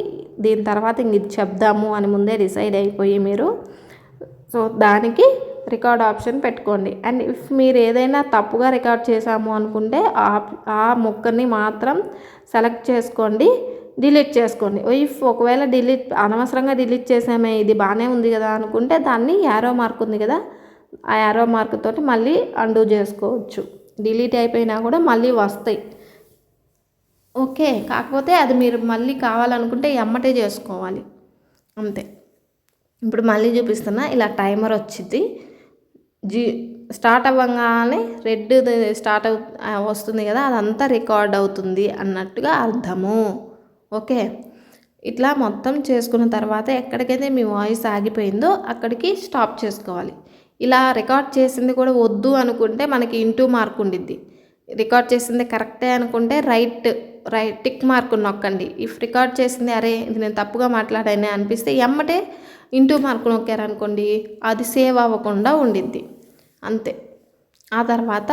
Speaker 2: దీని తర్వాత ఇంక ఇది చెప్దాము అని ముందే డిసైడ్ అయిపోయి మీరు సో దానికి రికార్డ్ ఆప్షన్ పెట్టుకోండి. అండ్ ఇఫ్ మీరు ఏదైనా తప్పుగా రికార్డ్ చేసాము అనుకుంటే ఆ ముక్కని మాత్రం సెలెక్ట్ చేసుకోండి, డిలీట్ చేసుకోండి. ఇఫ్ ఒకవేళ అనవసరంగా డిలీట్ చేసామే ఇది బాగానే ఉంది కదా అనుకుంటే దాన్ని యారో మార్క్ ఉంది కదా ఆ యారో మార్క్ తోటి మళ్ళీ అండూ చేసుకోవచ్చు. డిలీట్ అయిపోయినా కూడా మళ్ళీ వస్తాయి. ఓకే, కాకపోతే అది మీరు మళ్ళీ కావాలనుకుంటే ఎమ్మటే చేసుకోవాలి అంతే. ఇప్పుడు మళ్ళీ చూపిస్తున్నా. ఇలా టైమర్ వచ్చింది. స్టార్ట్ అవ్వగానే రెడ్ స్టార్ట్ వస్తుంది కదా అదంతా రికార్డ్ అవుతుంది అన్నట్టుగా అర్థము. ఓకే, ఇట్లా మొత్తం చేసుకున్న తర్వాత ఎక్కడికైతే మీ వాయిస్ ఆగిపోయిందో అక్కడికి స్టాప్ చేసుకోవాలి. ఇలా రికార్డ్ చేసింది కూడా వద్దు అనుకుంటే మనకి ఇంటూ మార్క్ ఉండిద్ది. రికార్డ్ చేసింది కరెక్టే అనుకుంటే రైట్ టిక్ మార్క్ నొక్కండి. ఇఫ్ రికార్డ్ చేసింది అరే ఇది నేను తప్పుగా మాట్లాడానే అనిపిస్తే ఎమ్మటే ఇంటూ మార్క్ నొక్కారనుకోండి అది సేవ్ అవ్వకుండా ఉండిద్ది అంతే. ఆ తర్వాత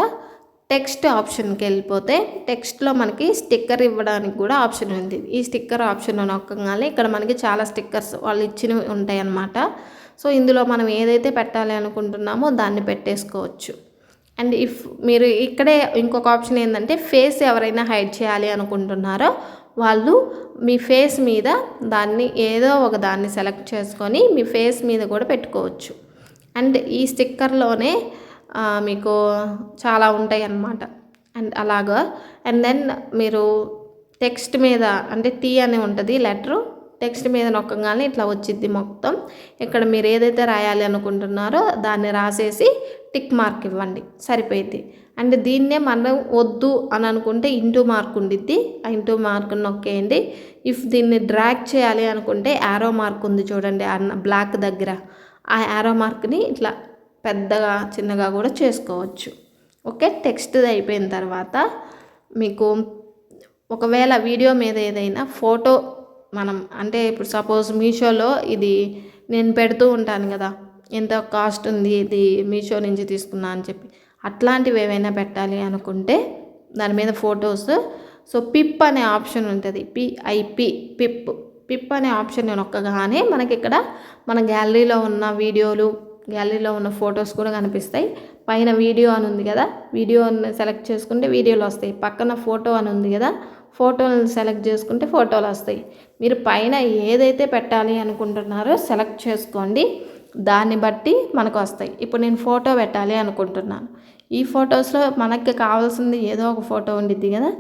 Speaker 2: టెక్స్ట్ ఆప్షన్కి వెళ్ళిపోతే టెక్స్ట్లో మనకి స్టిక్కర్ ఇవ్వడానికి కూడా ఆప్షన్ ఉంది. ఈ స్టిక్కర్ ఆప్షన్ నొక్కగానే ఇక్కడ మనకి చాలా స్టిక్కర్స్ వాళ్ళు ఇచ్చినవి ఉంటాయి అన్నమాట. సో ఇందులో మనం ఏదైతే పెట్టాలి అనుకుంటున్నామో దాన్ని పెట్టేసుకోవచ్చు. అండ్ ఇఫ్ మీరు ఇక్కడే ఇంకొక ఆప్షన్ ఏంటంటే ఫేస్ ఎవరైనా హైడ్ చేయాలి అనుకుంటున్నారో వాళ్ళు మీ ఫేస్ మీద దాన్ని ఏదో ఒక దాన్ని సెలెక్ట్ చేసుకొని మీ ఫేస్ మీద కూడా పెట్టుకోవచ్చు. అండ్ ఈ స్టిక్కర్లోనే మీకు చాలా ఉంటాయి అన్నమాట. అండ్ అలాగా అండ్ దెన్ మీరు టెక్స్ట్ మీద అంటే టీ అని ఉంటుంది లెటరు, టెక్స్ట్ మీద నొక్కగానే ఇట్లా వచ్చిద్ది మొత్తం. ఇక్కడ మీరు ఏదైతే రాయాలి అనుకుంటున్నారో దాన్ని రాసేసి టిక్ మార్క్ ఇవ్వండి సరిపోయింది. అండ్ దీన్నే మనం వద్దు అని అనుకుంటే ఇంటూ మార్క్ ఉండిద్ది, ఆ ఇంటూ మార్క్ నొక్కేయండి. ఇఫ్ దీన్ని డ్రాగ్ చేయాలి అనుకుంటే యారో మార్క్ ఉంది చూడండి బ్లాక్ దగ్గర, ఆ యారో మార్క్ని ఇట్లా పెద్దగా చిన్నగా కూడా చేసుకోవచ్చు. ఓకే, టెక్స్ట్ అయిపోయిన తర్వాత మీకు ఒకవేళ వీడియో మీద ఏదైనా ఫోటో మనం అంటే ఇప్పుడు సపోజ్ మీషోలో ఇది నేను పెడుతూ ఉంటాను కదా ఎంత కాస్ట్ ఉంది ఇది మీషో నుంచి తీసుకున్నా అని చెప్పి, అట్లాంటివి ఏవైనా పెట్టాలి అనుకుంటే దాని మీద ఫొటోస్ సో పిప్ అనే ఆప్షన్ ఉంటుంది. పిప్ అనే ఆప్షన్ నొక్కగానే మనకి ఇక్కడ మన గ్యాలరీలో ఉన్న వీడియోలు గ్యాలరీలో ఉన్న ఫొటోస్ కూడా కనిపిస్తాయి. పైన వీడియో అని ఉంది కదా వీడియోని సెలెక్ట్ చేసుకుంటే వీడియోలు వస్తాయి. పక్కన ఫోటో అని ఉంది కదా ఫోటోలను సెలెక్ట్ చేసుకుంటే ఫోటోలు వస్తాయి. మీరు పైన ఏదైతే పెట్టాలి అనుకుంటున్నారో సెలెక్ట్ చేసుకోండి, దాన్ని బట్టి మనకు వస్తాయి. ఇప్పుడు నేను ఫోటో పెట్టాలి అనుకుంటున్నాను. ఈ ఫొటోస్లో మనకి కావాల్సింది ఏదో ఒక ఫోటో ఉండిద్ది కదా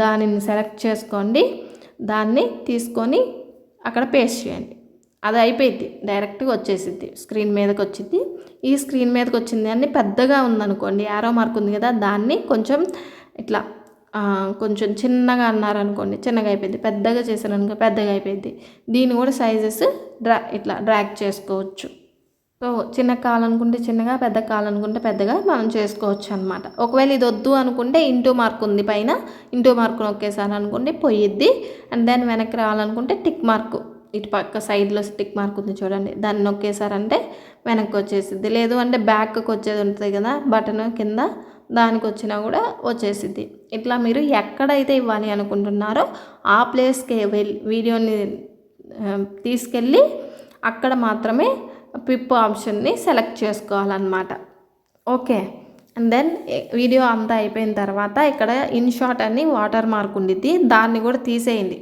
Speaker 2: దానిని సెలెక్ట్ చేసుకోండి, దాన్ని తీసుకొని అక్కడ పేస్ట్ చేయండి. అది అయిపోయింది, డైరెక్ట్గా వచ్చేసిద్ది స్క్రీన్ మీదకి వచ్చింది. ఈ స్క్రీన్ మీదకి వచ్చింది అన్ని పెద్దగా ఉందనుకోండి యారో మార్క్ ఉంది కదా దాన్ని కొంచెం ఇట్లా కొంచెం చిన్నగా అన్నారనుకోండి చిన్నగా అయిపోయింది, పెద్దగా చేశారనుకో పెద్దగా అయిపోయింది. దీన్ని కూడా సైజెస్ ఇట్లా డ్రాగ్ చేసుకోవచ్చు. సో చిన్నగా కావాలనుకుంటే చిన్నగా, పెద్దగా కావాలనుకుంటే పెద్దగా మనం చేసుకోవచ్చు అనమాట. ఒకవేళ ఇది వద్దు అనుకుంటే ఇంటూ మార్క్ ఉంది పైన, ఇంటూ మార్క్ నొక్కేసాను అనుకోండి పోయిద్ది. అండ్ దెన్ వెనక్కి రావాలనుకుంటే టిక్ మార్క్ ఇటు పక్క సైడ్లో టిక్ మార్క్ ఉంది చూడండి దాన్ని నొక్కేసారంటే వెనక్కి వచ్చేసిద్ది. లేదు అంటే బ్యాక్కి వచ్చేది ఉంటుంది కదా బటన్ కింద దానికి వచ్చినా కూడా వచ్చేసిద్ది. ఇట్లా మీరు ఎక్కడైతే ఇవ్వాలి అనుకుంటున్నారో ఆ ప్లేస్కి వీడియోని తీసుకెళ్ళి అక్కడ మాత్రమే పిప్ ఆప్షన్ని సెలెక్ట్ చేసుకోవాలన్నమాట. ఓకే, అండ్ దెన్ వీడియో అంతా అయిపోయిన తర్వాత ఇక్కడ ఇన్షాట్ అని వాటర్ మార్క్ ఉండిద్ది దాన్ని కూడా తీసేయండి.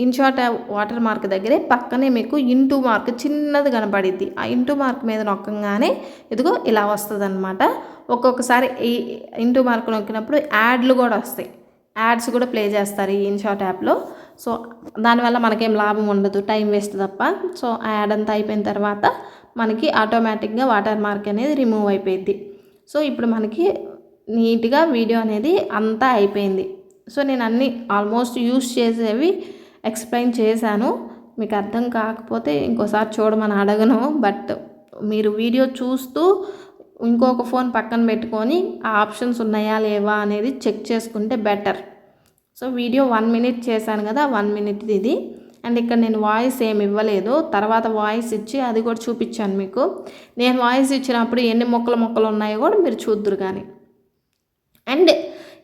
Speaker 2: ఇన్షాట్ వాటర్ మార్క్ దగ్గరే పక్కనే మీకు ఇంటూ మార్క్ చిన్నది కనపడిద్ది. ఆ ఇంటూ మార్క్ మీద నొక్కగానే ఇదిగో ఇలా వస్తుంది అనమాట. ఒక్కొక్కసారి ఈ ఇంటూ మార్క్ నొక్కినప్పుడు యాడ్లు కూడా వస్తాయి, యాడ్స్ కూడా ప్లే చేస్తారు ఈ ఇన్షాట్ యాప్లో. సో దానివల్ల మనకేం లాభం ఉండదు, టైం వేస్ట్ తప్ప. సో ఆ యాడ్ అంతా అయిపోయిన తర్వాత మనకి ఆటోమేటిక్గా వాటర్ మార్క్ అనేది రిమూవ్ అయిపోయింది. సో ఇప్పుడు మనకి నీట్గా వీడియో అనేది అంతా అయిపోయింది. సో నేను అన్నీ ఆల్మోస్ట్ యూస్ చేసేవి ఎక్స్ప్లెయిన్ చేశాను. మీకు అర్థం కాకపోతే ఇంకోసారి చూడమని అడగను, బట్ మీరు వీడియో చూస్తూ ఇంకొక ఫోన్ పక్కన పెట్టుకొని ఆ ఆప్షన్స్ ఉన్నాయా లేవా అనేది చెక్ చేసుకుంటే బెటర్. సో వీడియో 1 మినిట్ చేశాను కదా, 1 మినిట్ ఇది. అండ్ ఇక్కడ నేను వాయిస్ ఏమి ఇవ్వలేదు, తర్వాత వాయిస్ ఇచ్చి అది కూడా చూపించాను మీకు. నేను వాయిస్ ఇచ్చినప్పుడు ఎన్ని మొక్కలు ఉన్నాయో కూడా మీరు చూద్దురు కానీ. అండ్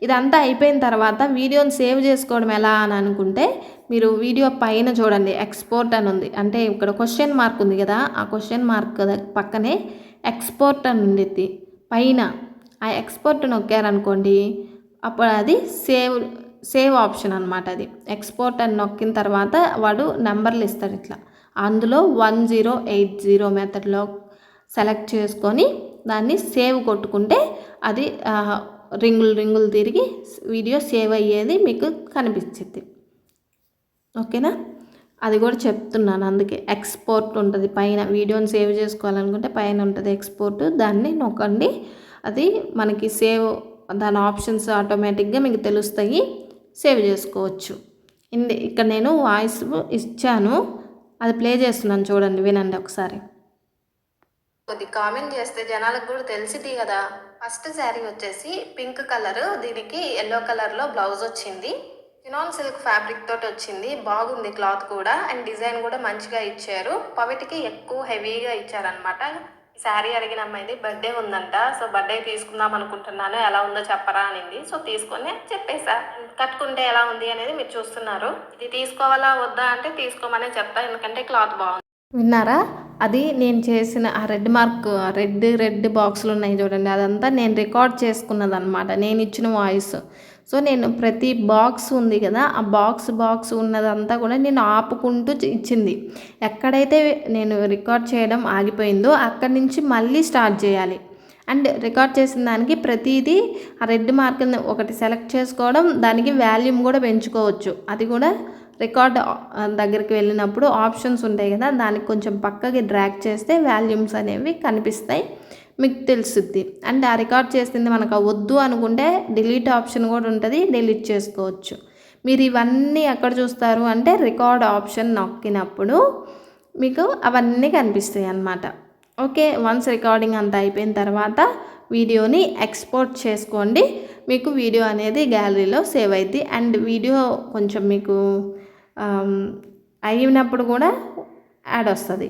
Speaker 2: ఇదంతా అయిపోయిన తర్వాత వీడియోని సేవ్ చేసుకోవడం ఎలా అని అనుకుంటే, మీరు వీడియో పైన చూడండి ఎక్స్పోర్ట్ అని ఉంది. అంటే ఇక్కడ క్వశ్చన్ మార్క్ ఉంది కదా, ఆ క్వశ్చన్ మార్క్ పక్కనే ఎక్స్పోర్ట్ అని ఉంది పైన. ఆ ఎక్స్పోర్ట్ నొక్కారనుకోండి, అప్పుడు అది సేవ్ ఆప్షన్ అనమాట. అది ఎక్స్పోర్ట్ అని నొక్కిన తర్వాత వాడు నెంబర్లు ఇస్తాడు ఇట్లా. అందులో 1080 మెథడ్లో సెలెక్ట్ చేసుకొని దాన్ని సేవ్ కొట్టుకుంటే అది రింగులు తిరిగి వీడియో సేవ్ అయ్యేది మీకు కనిపించింది. ఓకేనా, అది కూడా చెప్తున్నాను. అందుకే ఎక్స్పోర్ట్ ఉంటుంది పైన. వీడియోని సేవ్ చేసుకోవాలనుకుంటే పైన ఉంటుంది ఎక్స్పోర్ట్, దాన్ని నొక్కండి. అది మనకి సేవ్, దాని ఆప్షన్స్ ఆటోమేటిక్గా మీకు తెలుస్తాయి, సేవ్ చేసుకోవచ్చు. ఇక్కడ నేను వాయిస్ ఇచ్చాను, అది ప్లే చేస్తున్నాను చూడండి, వినండి ఒకసారి. కొద్దిగా కామెంట్ చేస్తే జనాలకు కూడా తెలిసింది కదా. ఫస్ట్ శారీ వచ్చేసి పింక్ కలర్, దీనికి ఎల్లో కలర్లో బ్లౌజ్ వచ్చింది. చినాన్ సిల్క్ ఫ్యాబ్రిక్ తోటి వచ్చింది, బాగుంది క్లాత్ కూడా. అండ్ డిజైన్ కూడా మంచిగా ఇచ్చారు. పవిటికి ఎక్కువ హెవీగా ఇచ్చారనమాట. శారీ అడిగిన అమ్మాయిది బర్త్డే ఉందంట, సో బర్త్డే తీసుకుందాం అనుకుంటున్నాను, ఎలా ఉందో చెప్పరా అనింది. సో తీసుకొని చెప్పేసా. కట్టుకుంటే ఎలా ఉంది అనేది మీరు చూస్తున్నారు. ఇది తీసుకోవాలా వద్దా అంటే తీసుకోమనే చెప్తా, ఎందుకంటే క్లాత్ బాగుంది. విన్నారా, అది నేను చేసిన ఆ రెడ్ బాక్సులు ఉన్నాయి చూడండి, అదంతా నేను రికార్డ్ చేసుకున్నది అనమాట, నేను ఇచ్చిన వాయిస్. సో నేను ప్రతి బాక్స్ ఉంది కదా, ఆ బాక్స్ ఉన్నదంతా కూడా నేను ఆపుకుంటూ ఇచ్చింది. ఎక్కడైతే నేను రికార్డ్ చేయడం ఆగిపోయిందో అక్కడి నుంచి మళ్ళీ స్టార్ట్ చేయాలి. అండ్ రికార్డ్ చేసిన దానికి ప్రతిదీ ఆ రెడ్ మార్క్ ఒకటి సెలెక్ట్ చేసుకోవడం, దానికి వాల్యూమ్ కూడా పెంచుకోవచ్చు. అది కూడా రికార్డ్ దగ్గరికి వెళ్ళినప్పుడు ఆప్షన్స్ ఉంటాయి కదా, దానికి కొంచెం పక్కకి డ్రాగ్ చేస్తే వాల్యూమ్స్ అనేవి కనిపిస్తాయి, మీకు తెలుస్తుంది. అండ్ ఆ రికార్డ్ చేసింది మనకు వద్దు అనుకుంటే డిలీట్ ఆప్షన్ కూడా ఉంటుంది, డిలీట్ చేసుకోవచ్చు. మీరు ఇవన్నీ ఎక్కడ చూస్తారు అంటే రికార్డ్ ఆప్షన్ నొక్కినప్పుడు మీకు అవన్నీ కనిపిస్తాయి అన్నమాట. ఓకే, వన్స్ రికార్డింగ్ అంతా అయిపోయిన తర్వాత వీడియోని ఎక్స్పోర్ట్ చేసుకోండి, మీకు వీడియో అనేది గ్యాలరీలో సేవ్ అవుతుంది. అండ్ వీడియో కొంచెం మీకు అయినప్పుడు కూడా యాడ్ వస్తుంది.